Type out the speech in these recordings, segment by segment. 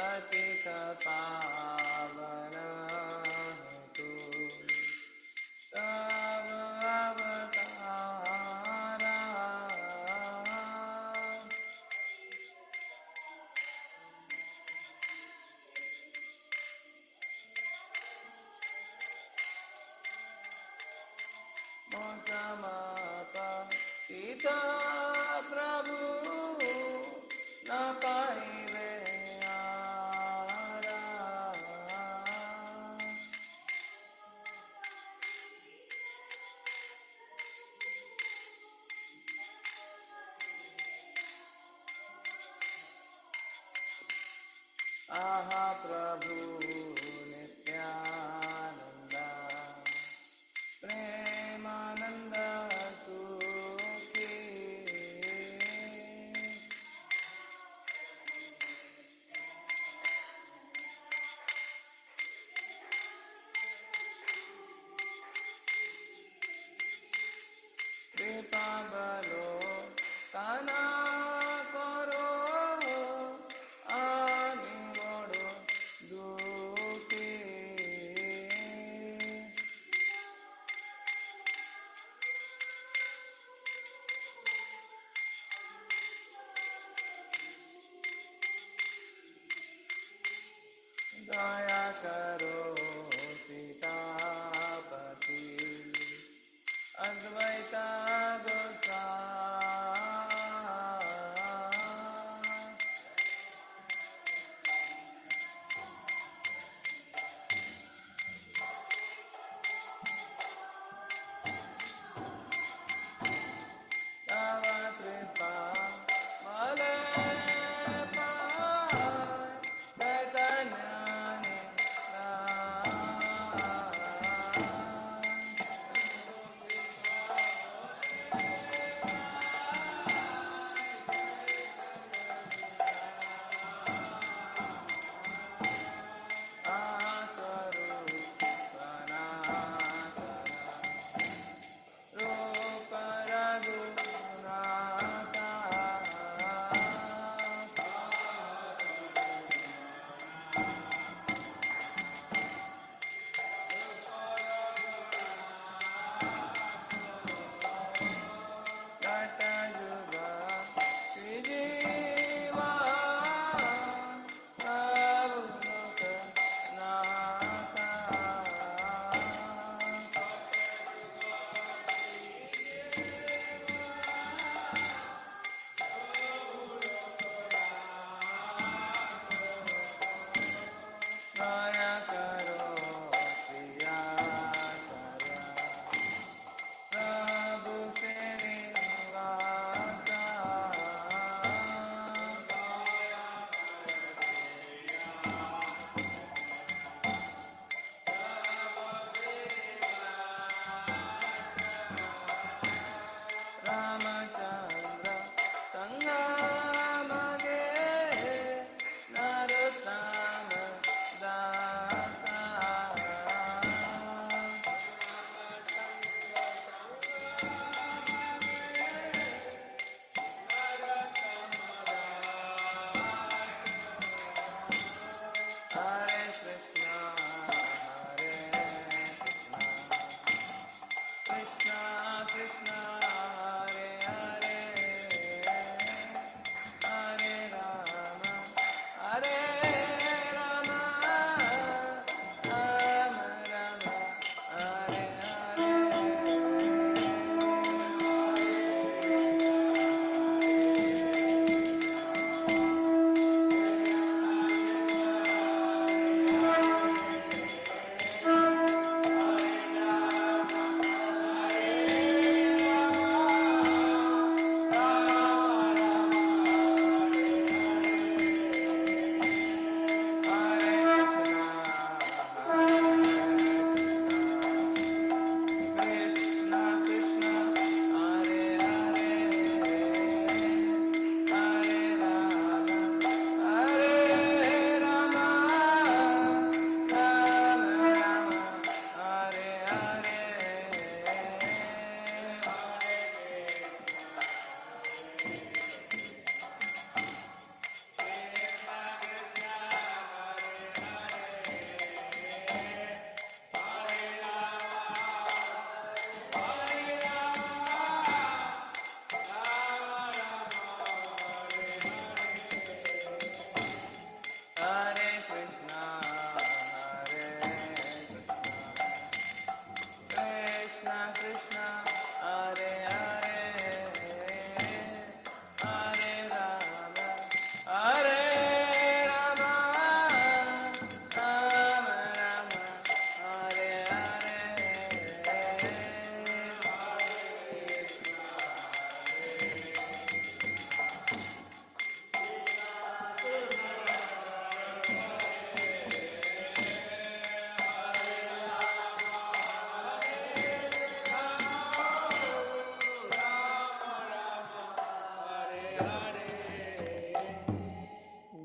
पतित पावन हेतु तव अवतारा। समपतित प्रभु न पाइबे आरा। आहा प्रभु नित्यानंद प्रेमानंद सुखी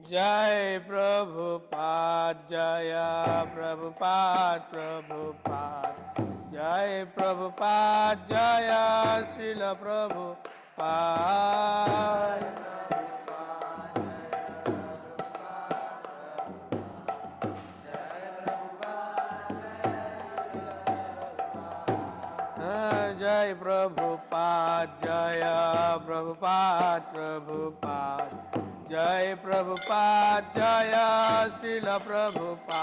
Jai Prabhupada, Jaya Prabhupada, Prabhupada. Jai Prabhupada, Jaya Srila Prabhupada. Jai Prabhupada, Jaya Prabhupada, Prabhupada. Jai Prabhupada, Jaya Srila Prabhupada.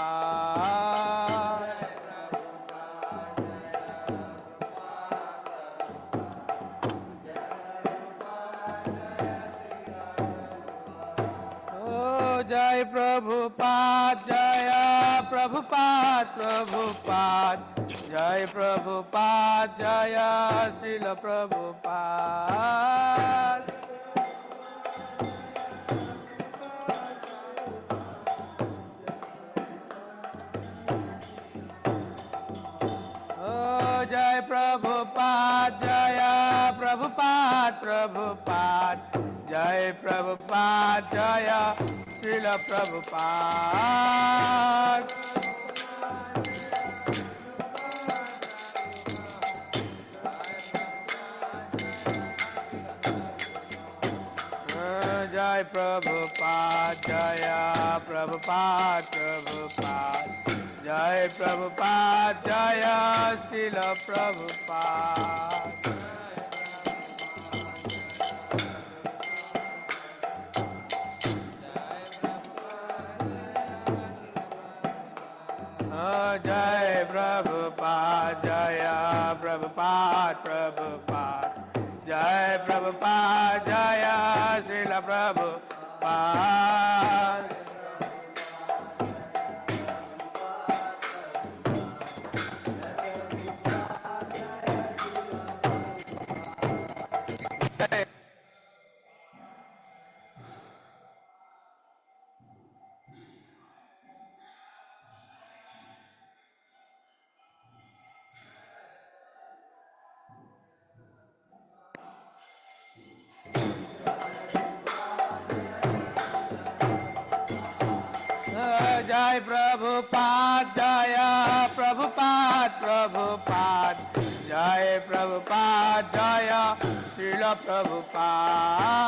Oh, Jai Prabhupada, Jaya Prabhupada, Prabhupada. Jai Prabhupada, Jaya Srila Prabhupada. Oh, Jai Prabhupada, Jaya Prabhupada, Prabhupada. Jai Prabhupada, Jaya Srila Prabhupada. Jai Prabhupada, Jaya Prabhupada, Prabhupada. Jai Prabhupada, Jaya Srila Prabhupada. Jai Prabhupada, Jaya Prabhupada, Prabhupada. Jai Prabhupada, Jaya Srila Prabhupada. Jai Prabhupada, Jaya Prabhupada, Prabhupada. Jai Prabhupada, Jaya Srila Prabhupada.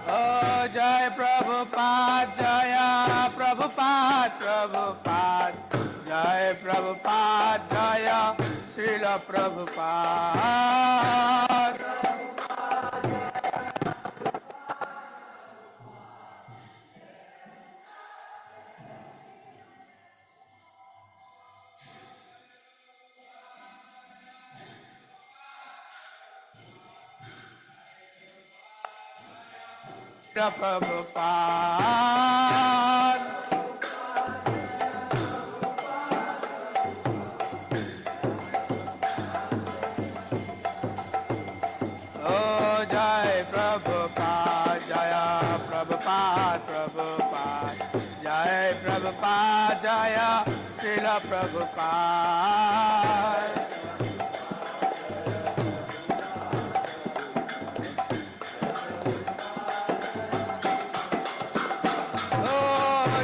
Oh, Jai Prabhupada, Jaya Prabhupada, Prabhupada. Jai Prabhupada, Jaya Srila Prabhupada. Prabhupada. Oh, Jai Prabhupada, Jaya Prabhupada, Prabhupada. Jai Prabhupada, Jaya Srila Prabhupada.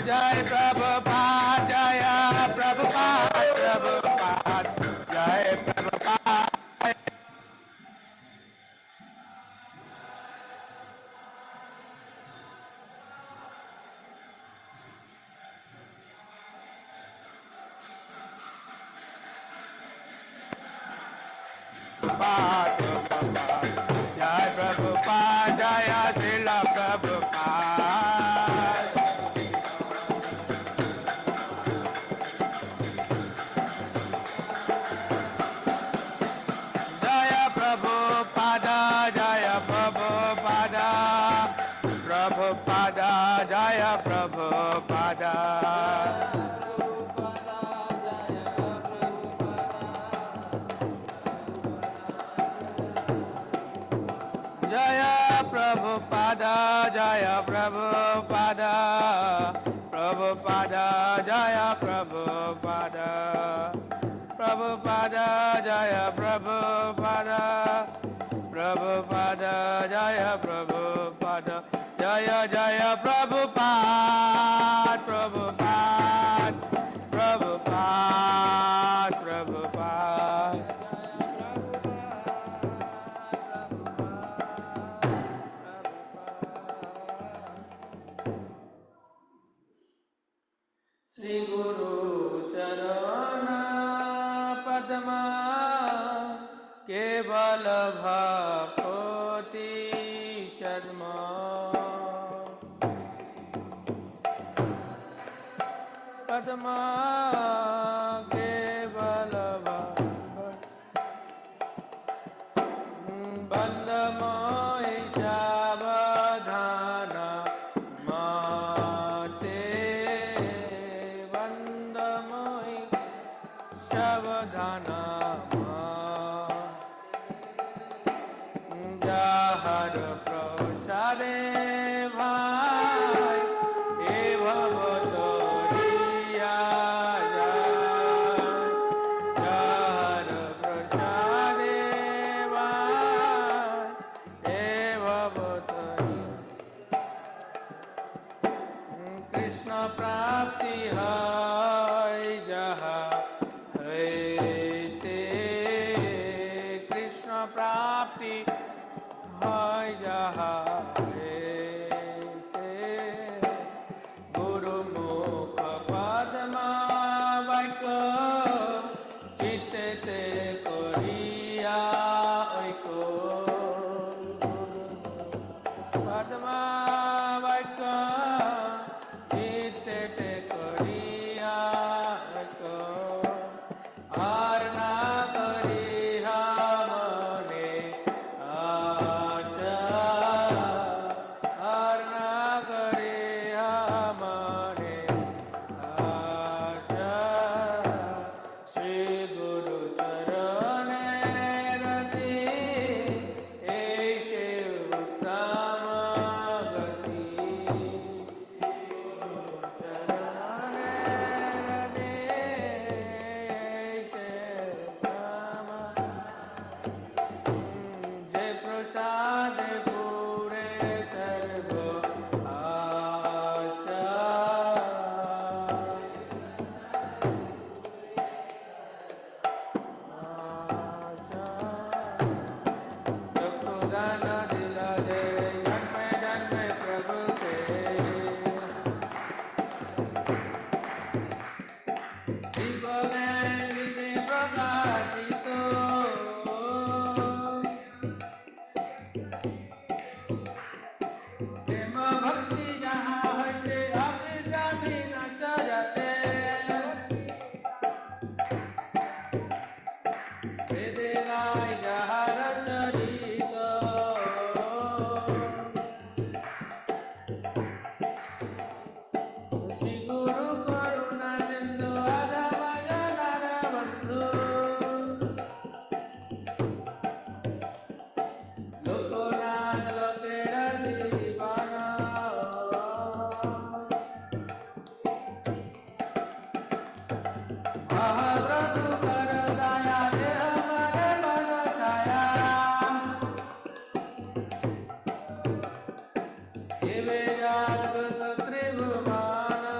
Jai Prabhupada, Jaya Prabhupada, Prabhupada. Jai Prabhupada. Jai Prabhupada, Jaya Srila Prabhupada. Jaya Prabhupada, Jaya Prabhupada. Prabhupada, Jaya Prabhupada. Jaya Prabhupada, Jaya Prabhupada. Prabhupada, Jaya Prabhupada. Prabhupada Jaya Prabhupada Prabhupada Jaya Prabhupada Jaya Jaya Prabhupada Prabhupada Prabhupada Prabhupada Sri Guru Charana Padma Keval Bhakti Shadma Padma Keval Bandhamohi Shavadhana Mate Bandhamohi Shavadhana Jahar Prasade Bhai Eva Bhatoriya Jahar Prasade Bhai Eva Bhatoriya Krishna Prapti Hai Jaha Hai Te Krishna Prapti Hai Jaha Te Guru Mukha Padma Vaiko Chitte Te Koriya Oiko Padma Vaiko Chitte Te Koriya Oiko Arna Kariha Mane Asha Arna Kariha Mane Asha Shri Guru Charane Rati Eshe Uttama Gati Charane Rati Eshe Uttama Jai Prasad Pure Sarva Asha Chakudana Dila De Janme Prabhu Se Divagan Vide Prakashito Prema Bhakti Jaha Hoite Apita Bina Sajate Vede Rai Jahara Charito Sri Guru Karuna Sindhu Adhavaya Nara Bandhu Lokonan Lokera Divana Mahaprabhu Karadaya Deha Mane Mana Chaya Eve Jat Satri Bhumana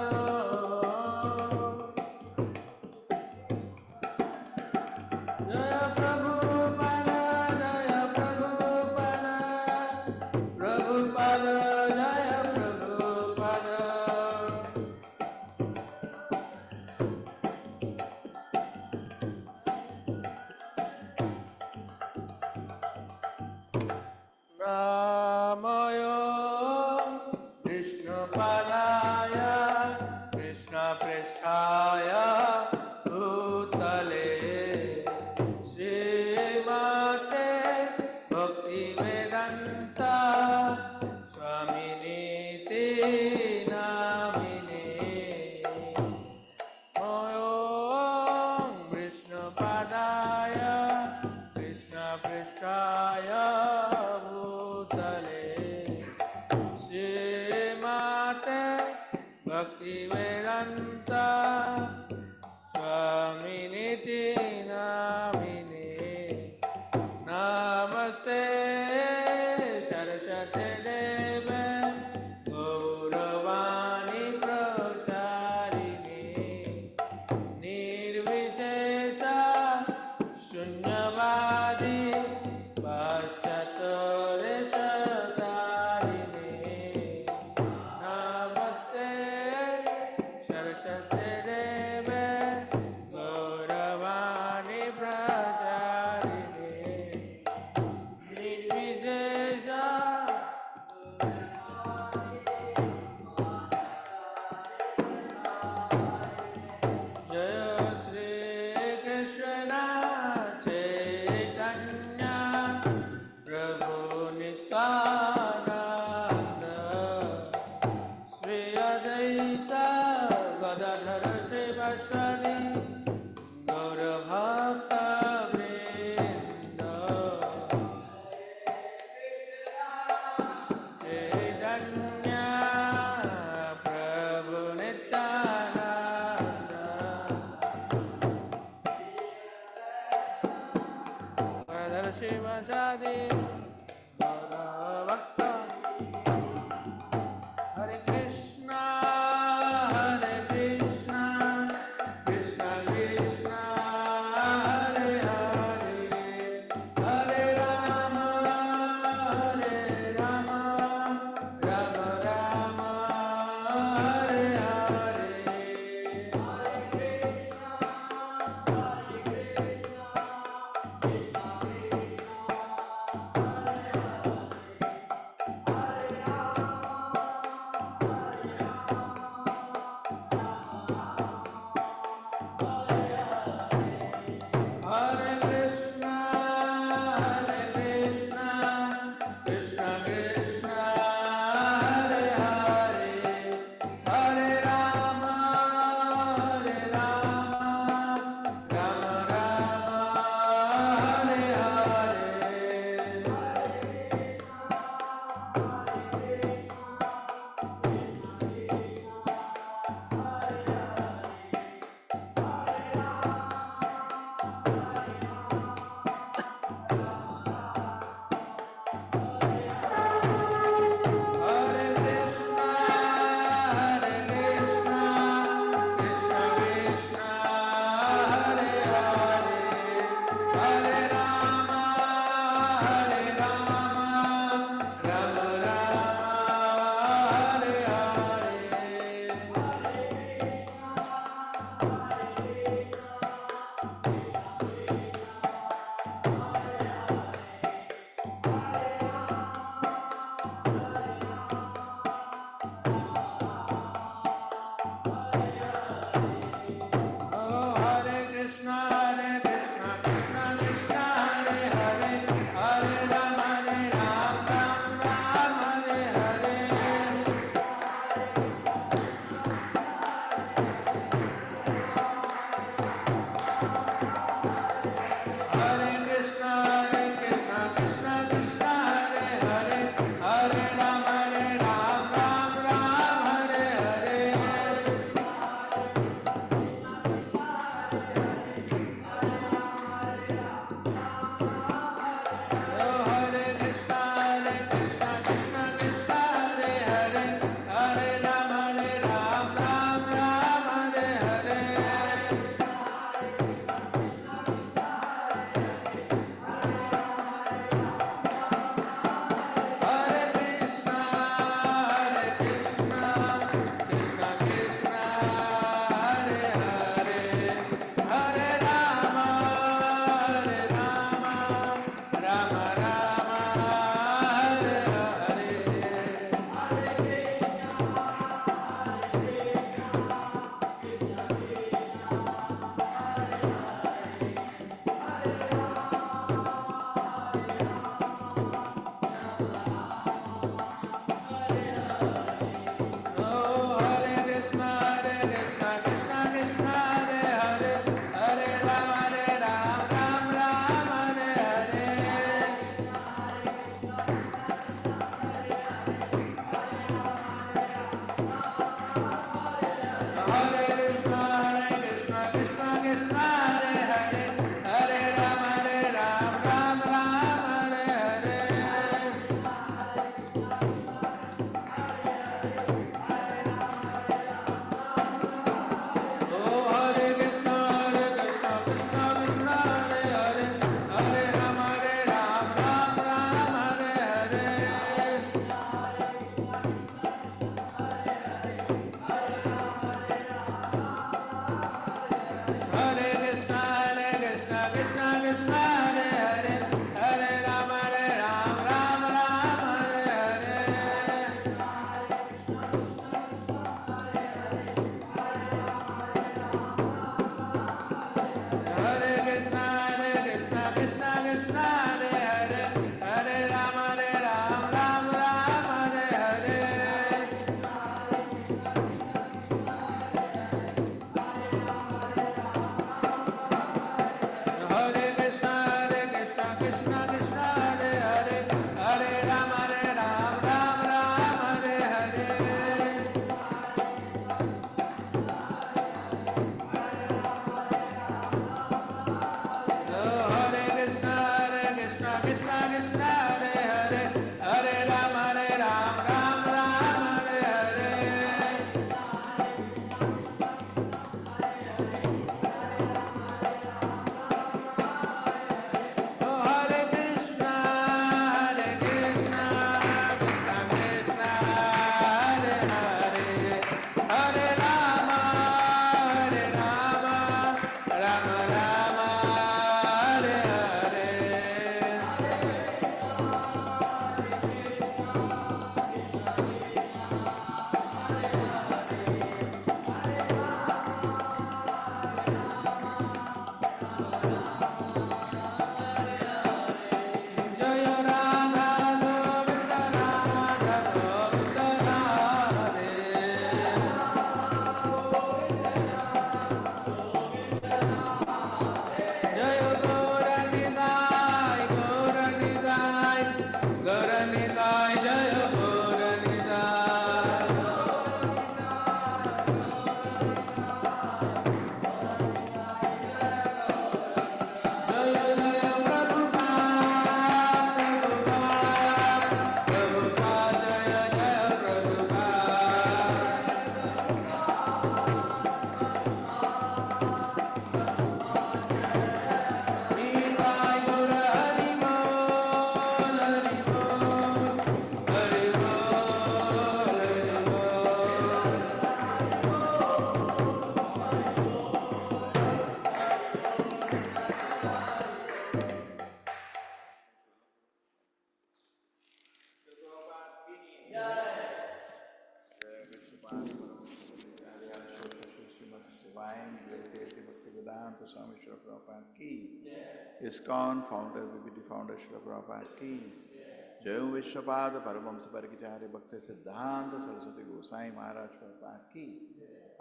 Jaya Prabhupada Jaya Prabhupada Prabhupada Jaya Prabhupada Namayo Krishna Padaya Krishna Prishthaya Bhutale Srimate Bhakti Vedanta Swaminiti Namine Om Krishna Padaya Krishna Prishthaya Bhutale Srimate Bhakti Vedanta Swaminiti Bhaktivedanta Swami Srila Prabhupada ki, ISKCON founder BBT founder Srila Prabhupada ki, Jai Vishwapada Paramahamsa Parikachari Bhakti Siddhanta Saraswati Gosai Maharaj Prabhupada ki,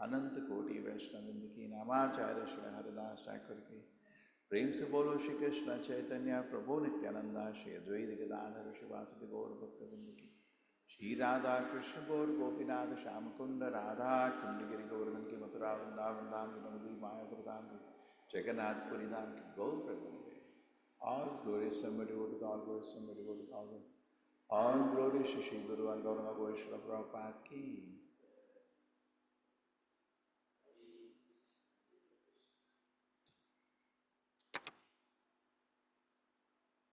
Ananta Koti Vaishnavinda ki, Namacharya Srila Haridas Thakur ki, प्रेम से बोलो श्री कृष्ण चैतन्य प्रभु नित्यानंदा श्री अद्वैत गदाधर शिवासुति गौर भक्तवृंद की श्री राधा कृष्ण गौर गोपीनाथ श्याम कुंड राधा कुंड गिरि गोवर्धन की मथुरा वृंदावन धाम की नवदी मायापुर धाम की जगन्नाथपुरी धाम की गौर प्रभु all glories somebody go to all glories somebody go to all glories Shri Guru and Gauranga Goswami Prabhupada ki